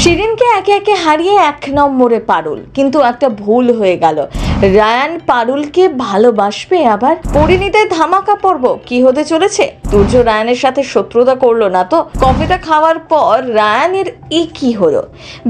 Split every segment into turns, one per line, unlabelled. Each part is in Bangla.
শিরিনকে একে একে হারিয়ে 1 নম্বরে পারুল, কিন্তু একটা ভুল হয়ে গেল। রায়ান পারুলকে ভালোবাসবে আবার? পরিণীতে ধামাকা পর্ব কি হতে চলেছে? তুর্য রায়ানের সাথে শত্রুতা করলো না তো? কফিটা খাওয়ার পর রায়ানের কি হলো?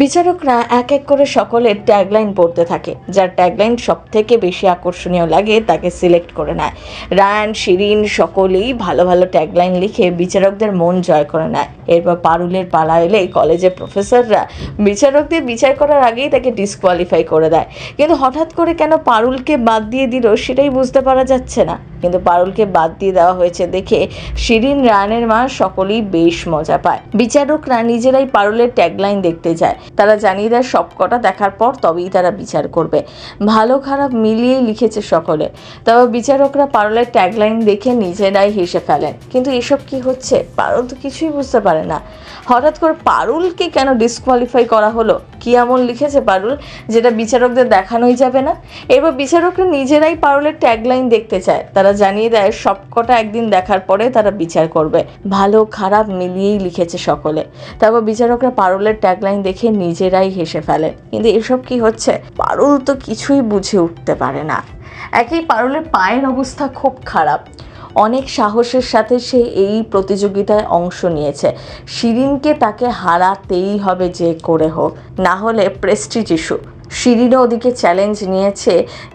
বিচারকরা এক এক করে সকলের ট্যাগলাইন পড়তে থাকে, যার ট্যাগলাইন সব থেকে বেশি আকর্ষণীয় লাগে তাকে সিলেক্ট করে নেয়। রায়ান, শিরিন সকলেই ভালো ভালো ট্যাগলাইন লিখে বিচারকদের মন জয় করে নেয়। এরপর পারুলের পালা এলে কলেজের প্রফেসররা বিচারকদের বিচার করার আগেই তাকে ডিসকোয়ালিফাই করে দেয়। কিন্তু হঠাৎ করে কেন পারুলকে বাদ দিয়ে দিল সেটাই বুঝতে পারা যাচ্ছে না। কিন্তু পারুলকে বাদ দিয়ে দেওয়া হয়েছে দেখে শিরিন, রায়ানের মা সকলেই বেশ মজা পায়। বিচারকরা নিজেরাই পারুলের ট্যাগলাইন দেখতে যায়। তারা জানিয়ে দেয় সবকটা দেখার পর তবেই তারা বিচার করবে। ভালো খারাপ মিলিয়েই লিখেছে সকলে। তবে বিচারকরা পারুলের ট্যাগলাইন দেখে নিজেরাই হেসে ফেলেন। কিন্তু এসব কি হচ্ছে? পারুল তো কিছুই বুঝতে পারে না। হঠাৎ করে পারুলকে কেন ডিসকোয়ালিফাই করা হলো? কি এমন লিখেছে পারুল যেটা বিচারকদের দেখানোই যাবে না? এবার বিচারকরা নিজেরাই পারুলের ট্যাগলাইন দেখতে চায়। তারা জানিয়ে দেয় সবকটা একদিন দেখার পরে তারা বিচার করবে। ভালো খারাপ মিলিয়েই লিখেছে সকলে। তারপর বিচারকরা পারুলের ট্যাগলাইন দেখে নিজেরাই হেসে ফেলে। কিন্তু এসব কি হচ্ছে? পারুল তো কিছুই বুঝে উঠতে পারে না। একই পারুলের পায়ের অবস্থা খুব খারাপ। অনেক সাহসের সাথে সে এই প্রতিযোগিতায় অংশ নিয়েছে। শিরিনকে তাকে হারাতেই হবে যে করে হোক, না হলে প্রেস্টিজ ইস্যু। শিরিনও ওদিকে চ্যালেঞ্জ নিয়েছে,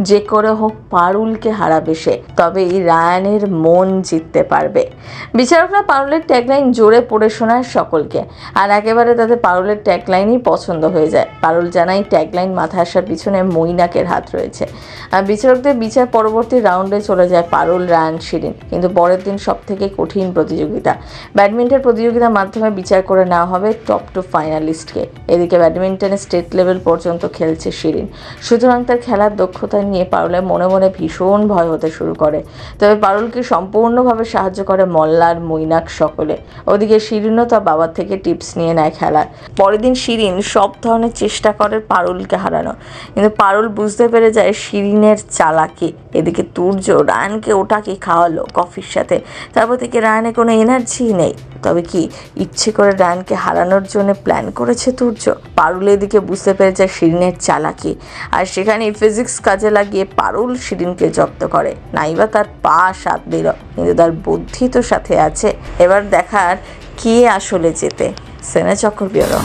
যে করে হোক পারুলকে হারাবে সে, তবেই রায়ানের মন জিততে পারবে। বিচারকরা পারুলের ট্যাগলাইন জোরে পড়ে শোনায় সকলকে, আর একেবারে তাদের পারুলের ট্যাগলাইনই পছন্দ হয়ে যায়। পারুল জানাই ট্যাগলাইন মাথায় আসার পিছনে মৈনাকের হাত রয়েছে। আর বিচারকদের বিচার পরবর্তী রাউন্ডে চলে যায় পারুল, রায়ান, শিরিন। কিন্তু পরের দিন সব থেকে কঠিন প্রতিযোগিতা, ব্যাডমিন্টন প্রতিযোগিতার মাধ্যমে বিচার করে নেওয়া হবে টপ 2 ফাইনালিস্টকে। এদিকে ব্যাডমিন্টনে স্টেট লেভেল পর্যন্ত খেলছে শিরিন। সুতরাং তার খেলার দক্ষতা নিয়ে পারুলের মনে মনে ভীষণ ভয় হতে শুরু করে। তবে পারুলকে সম্পূর্ণভাবে সাহায্য করে মল্লার, মৈনাক সকলে। ওদিকে শিরিনও তার বাবার থেকে টিপস নিয়ে নেয় খেলার। পরের দিন শিরিন সব ধরনের চেষ্টা করে পারুলকে হারানো, কিন্তু পারুল বুঝতে পেরে যায় শিরিনের চালাকি। এদিকে তুর্য রায়ানকে ওটাকে খাওয়ালো কফির সাথে। তারপর থেকে রায়ানের কোনো এনার্জি নেই। তবে কি ইচ্ছে করে রায়ানকে হারানোর জন্য প্ল্যান করেছে তুর্য? পারুল এদিকে বুঝতে পেরে যায় শিরিনের চালাকি, আর সেখানে ফিজিক্স কাজে লাগিয়ে পারুল শিরিনকে জব্দ করে। নাইবা তার পা সাথ দিল, কিন্তু তার বুদ্ধি তো সাথে আছে। এবার দেখার কে আসলে জেতে। সেনা চক্র ব্যুরো।